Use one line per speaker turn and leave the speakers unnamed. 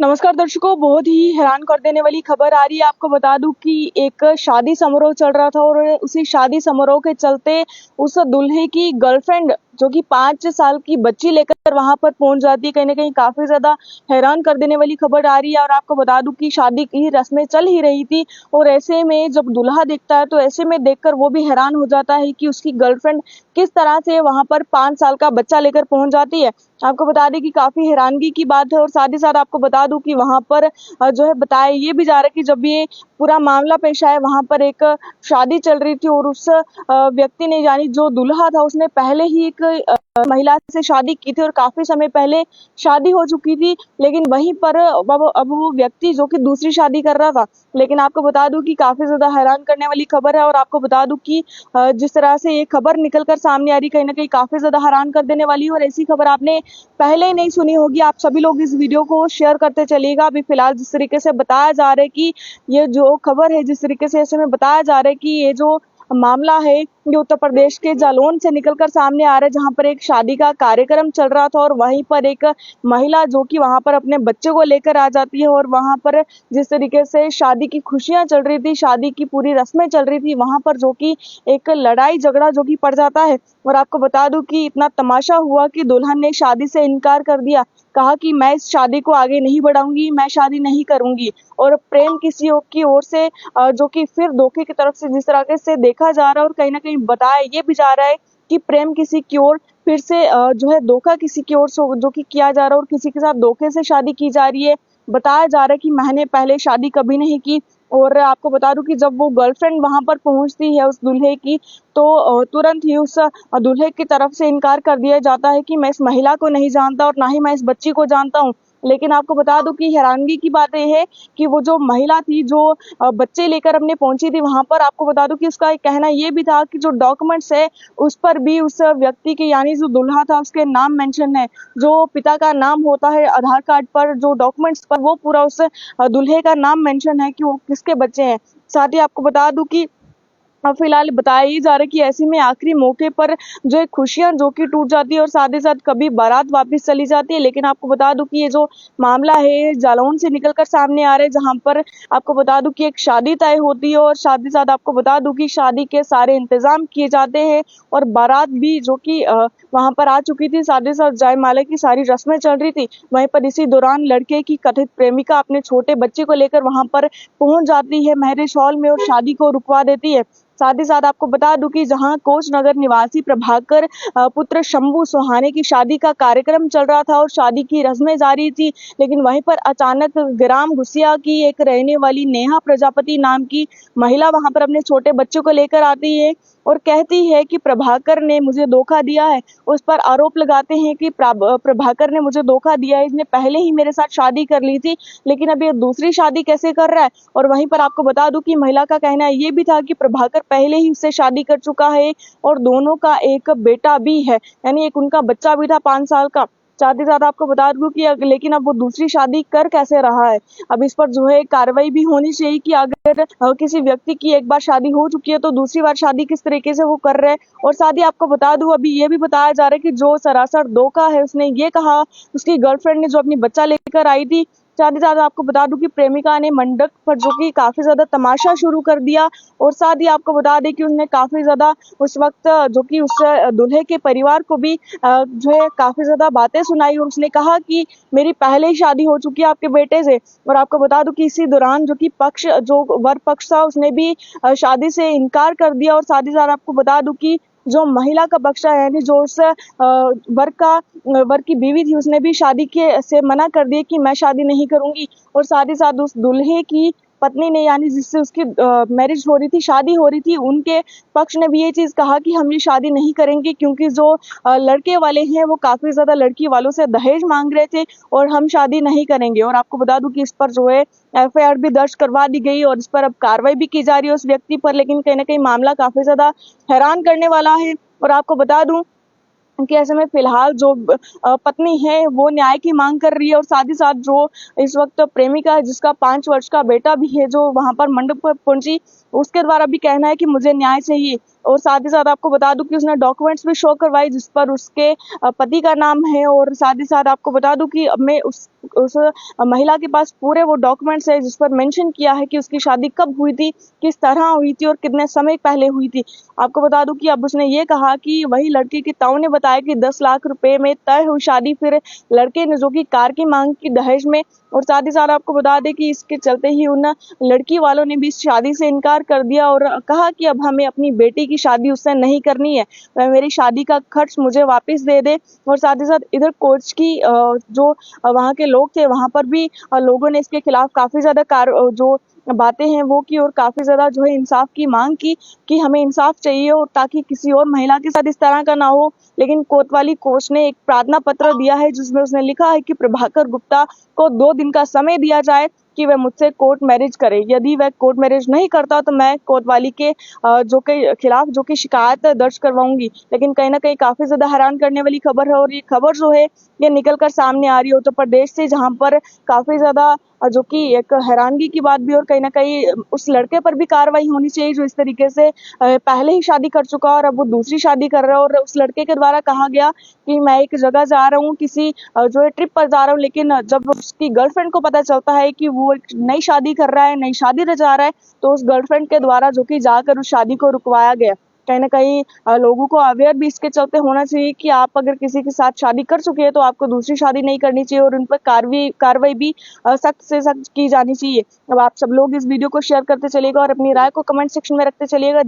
नमस्कार दर्शकों, बहुत ही हैरान कर देने वाली खबर आ रही है। आपको बता दूं कि एक शादी समारोह चल रहा था और उसी शादी समारोह के चलते उस दूल्हे की गर्लफ्रेंड जो कि 5 साल की बच्ची लेकर वहां पर पहुंच जाती है। कहीं ना कहीं काफी ज्यादा हैरान कर देने वाली खबर आ रही है। और आपको बता दूं कि शादी की रस्में चल ही रही थी और ऐसे में जब दूल्हा दिखता है तो ऐसे में देखकर वो भी हैरान हो जाता है कि उसकी गर्लफ्रेंड किस तरह से वहां पर 5 साल का बच्चा लेकर पहुंच जाती है। आपको बता दें कि काफी हैरानगी की बात है और साथ ही साथ आपको बता दूं कि वहां पर जो है बताया ये भी जा रहा है कि जब ये पूरा मामला पेश आया वहां पर एक शादी चल रही थी और उस व्यक्ति ने यानी जो दूल्हा था उसने पहले ही एक महिला से शादी की थी और काफी समय पहले शादी हो चुकी थी। लेकिन वहीं पर अब वो व्यक्ति जो कि दूसरी शादी कर रहा था। लेकिन आपको बता दूं कि काफी ज्यादा हैरान करने वाली खबर है और आपको बता दूं कि जिस तरह से ये खबर निकल कर सामने आ रही कहीं ना कहीं काफी ज्यादा हैरान कर देने वाली है। और ऐसी खबर आपने पहले ही नहीं सुनी होगी। आप सभी लोग इस वीडियो को शेयर करते चलिएगा। अभी फिलहाल जिस तरीके से बताया जा रहा है कि ये जो खबर है, जिस तरीके से ऐसे में बताया जा रहा है कि ये जो मामला है ये उत्तर प्रदेश के जालौन से निकलकर सामने आ रहा है, जहां पर एक शादी का कार्यक्रम चल रहा था और वहीं पर एक महिला जो कि वहां पर अपने बच्चे को लेकर आ जाती है और वहां पर जिस तरीके से शादी की खुशियां चल रही थी, शादी की पूरी रस्में चल रही थी, वहां पर जो कि एक लड़ाई झगड़ा जो कि पड़ जाता है। और आपको बता दूं कि इतना तमाशा हुआ कि दुल्हन ने शादी से इनकार कर दिया, कहा कि मैं इस शादी को आगे नहीं बढ़ाऊंगी, मैं शादी नहीं करूंगी। और प्रेम किसी की ओर से जो कि फिर धोखे की तरफ से जिस तरह से देखा जा रहा है और कहीं ना कहीं बताया ये भी जा रहा है कि प्रेम किसी की ओर फिर से जो है धोखा किसी की ओर से जो कि किया जा रहा है और किसी के साथ धोखे से शादी की जा रही है। बताया जा रहा है कि मैंने पहले शादी कभी नहीं की। और आपको बता दूं कि जब वो गर्लफ्रेंड वहां पर पहुंचती है उस दूल्हे की, तो तुरंत ही उस दूल्हे की तरफ से इनकार कर दिया जाता है कि मैं इस महिला को नहीं जानता और ना ही मैं इस बच्ची को जानता हूँ। लेकिन आपको बता दूं कि हैरानगी की बात यह है कि वो जो महिला थी जो बच्चे लेकर अपने पहुंची थी वहां पर, आपको बता दूं कि उसका एक कहना ये भी था कि जो डॉक्यूमेंट्स है उस पर भी उस व्यक्ति के यानी जो दूल्हा था उसके नाम मेंशन है। जो पिता का नाम होता है आधार कार्ड पर, जो डॉक्यूमेंट्स पर वो पूरा उस दूल्हे का नाम मेंशन है कि वो किसके बच्चे हैं। साथ ही आपको बता दूं कि फिलहाल बताया ही जा रहा है कि ऐसे में आखिरी मौके पर जो है खुशियां जो कि टूट जाती है और साथ ही साथ कभी बारात वापस चली जाती है। लेकिन आपको बता दूं कि ये जो मामला है जालौन से निकलकर सामने आ रहा है, जहां पर आपको बता दूं कि एक शादी तय होती है और साथ ही साथ आपको बता दूं कि शादी के सारे इंतजाम किए जाते हैं और बारात भी जो कि वहां पर आ चुकी थी। साथ ही साथ जयमाला की सारी रस्में चल रही थी। वहीं पर इसी दौरान लड़के की कथित प्रेमिका अपने छोटे बच्चे को लेकर वहां पर पहुंच जाती है मैरिज हॉल में और शादी को रुकवा देती है। साथ ही साथ आपको बता दूं कि जहां कोच नगर निवासी प्रभाकर पुत्र शंभू सुहाने की शादी का कार्यक्रम चल रहा था और शादी की रस्में जारी थी, लेकिन वहीं पर अचानक ग्राम घुसिया की एक रहने वाली नेहा प्रजापति नाम की महिला वहां पर अपने छोटे बच्चे को लेकर आती है और कहती है कि प्रभाकर ने मुझे धोखा दिया है। उस पर आरोप लगाते हैं कि प्रभाकर ने मुझे धोखा दिया है, इसने पहले ही मेरे साथ शादी कर ली थी, लेकिन अब ये दूसरी शादी कैसे कर रहा है। और वहीं पर आपको बता दूं कि महिला का कहना ये भी था कि प्रभाकर पहले ही उससे शादी कर चुका है और दोनों का एक बेटा भी है, यानी एक उनका बच्चा भी था 5 साल का। साथ ही साथ आपको बता दूं कि लेकिन अब वो दूसरी शादी कर कैसे रहा है। अब इस पर जो है कार्रवाई भी होनी चाहिए कि अगर किसी व्यक्ति की एक बार शादी हो चुकी है तो दूसरी बार शादी किस तरीके से वो कर रहे हैं। और साथ ही आपको बता दूं अभी ये भी बताया जा रहा है कि जो सरासर धोखा है उसने ये कहा उसकी गर्लफ्रेंड ने जो अपनी बच्चा लेकर आई थी। साथ ही साथ आपको बता दूं कि प्रेमिका ने मंडप पर जो कि काफी ज्यादा तमाशा शुरू कर दिया और साथ ही आपको बता दें कि उसने काफी ज्यादा उस वक्त जो कि उस दूल्हे के परिवार को भी जो है काफी ज्यादा बातें सुनाई और उसने कहा कि मेरी पहले ही शादी हो चुकी है आपके बेटे से। और आपको बता दूं कि इसी दौरान जो कि जो वर पक्ष था उसने भी शादी से इनकार कर दिया। और साथ ही साथ आपको बता दूं कि जो महिला का पक्ष है यानी जो उस वर की बीवी थी उसने भी शादी के से मना कर दिया कि मैं शादी नहीं करूंगी। और साथ ही साथ उस दूल्हे की पत्नी ने यानी जिससे उसकी मैरिज हो रही थी, शादी हो रही थी, उनके पक्ष ने भी ये चीज कहा कि हम ये शादी नहीं करेंगे क्योंकि जो लड़के वाले हैं वो काफी ज्यादा लड़की वालों से दहेज मांग रहे थे और हम शादी नहीं करेंगे। और आपको बता दूं कि इस पर जो है एफआईआर भी दर्ज करवा दी गई और इस पर अब कार्रवाई भी की जा रही है उस व्यक्ति पर। लेकिन कहीं ना कहीं मामला काफी ज्यादा हैरान करने वाला है। और आपको बता दूं कि ऐसे में फिलहाल जो पत्नी है वो न्याय की मांग कर रही है और साथ ही साथ जो इस वक्त प्रेमिका है जिसका 5 वर्ष का बेटा भी है जो वहां पर मंडप पर पहुंची, उसके द्वारा भी कहना है कि मुझे न्याय चाहिए। और साथ ही साथ आपको बता दूं कि उसने डॉक्यूमेंट्स भी शो करवाए जिस पर उसके पति का नाम है। और साथ ही साथ आपको बता दूं कि अब मैं उस महिला के पास पूरे वो डॉक्यूमेंट्स है जिस पर मेंशन किया है कि उसकी शादी कब हुई थी, किस तरह हुई थी और कितने समय पहले हुई थी। आपको बता दूं कि अब उसने ये कहा कि वही लड़की की ताऊ ने बताया कि 10 लाख रुपए में तय हुई शादी, फिर लड़के ने जो कि कार की मांग की दहेज में। और साथ ही साथ आपको बता दें कि इसके चलते ही उन लड़की वालों ने भी इस शादी से इनकार कर दिया और कहा कि अब हमें अपनी बेटी की शादी उससे नहीं करनी है, वह मेरी शादी का खर्च मुझे वापस दे दे। और साथ ही साथ इधर कोच की जो वहाँ के लोग थे वहाँ पर भी लोगों ने इसके खिलाफ काफी ज्यादा जो बातें हैं वो की और काफी ज्यादा जो है इंसाफ की मांग की कि हमें इंसाफ चाहिए और ताकि किसी और महिला के साथ इस तरह का ना हो। लेकिन कोतवाली कोच ने एक प्रार्थना पत्र दिया है जिसमें उसने लिखा है कि प्रभाकर गुप्ता को 2 दिन का समय दिया जाए कि वह मुझसे कोर्ट मैरिज करे। यदि वह कोर्ट मैरिज नहीं करता तो मैं कोतवाली के जो के खिलाफ जो कि शिकायत दर्ज करवाऊंगी। लेकिन कहीं ना कहीं काफी ज्यादा हैरान करने वाली खबर है और ये खबर जो है ये निकल कर सामने आ रही है उत्तर प्रदेश से, जहां पर काफी ज्यादा जो कि एक हैरानगी की बात भी और कहीं ना कहीं उस लड़के पर भी कार्रवाई होनी चाहिए जो इस तरीके से पहले ही शादी कर चुका और अब वो दूसरी शादी कर रहा है। और उस लड़के के द्वारा कहा गया कि मैं एक जगह जा रहा हूँ, किसी जो है ट्रिप पर जा रहा हूँ, लेकिन जब उसकी गर्लफ्रेंड को पता चलता है कि वो एक नई शादी कर रहा है, नई शादी रचा रहा है, तो उस गर्लफ्रेंड के द्वारा जो कि जाकर उस शादी को रुकवाया गया। कहीं ना कहीं लोगों को अवेयर भी इसके चलते होना चाहिए कि आप अगर किसी के साथ शादी कर चुके हैं तो आपको दूसरी शादी नहीं करनी चाहिए और उन पर कार्रवाई भी सख्त से सख्त की जानी चाहिए। अब आप सब लोग इस वीडियो को शेयर करते चलिएगा और अपनी राय को कमेंट सेक्शन में रखते चलिएगा।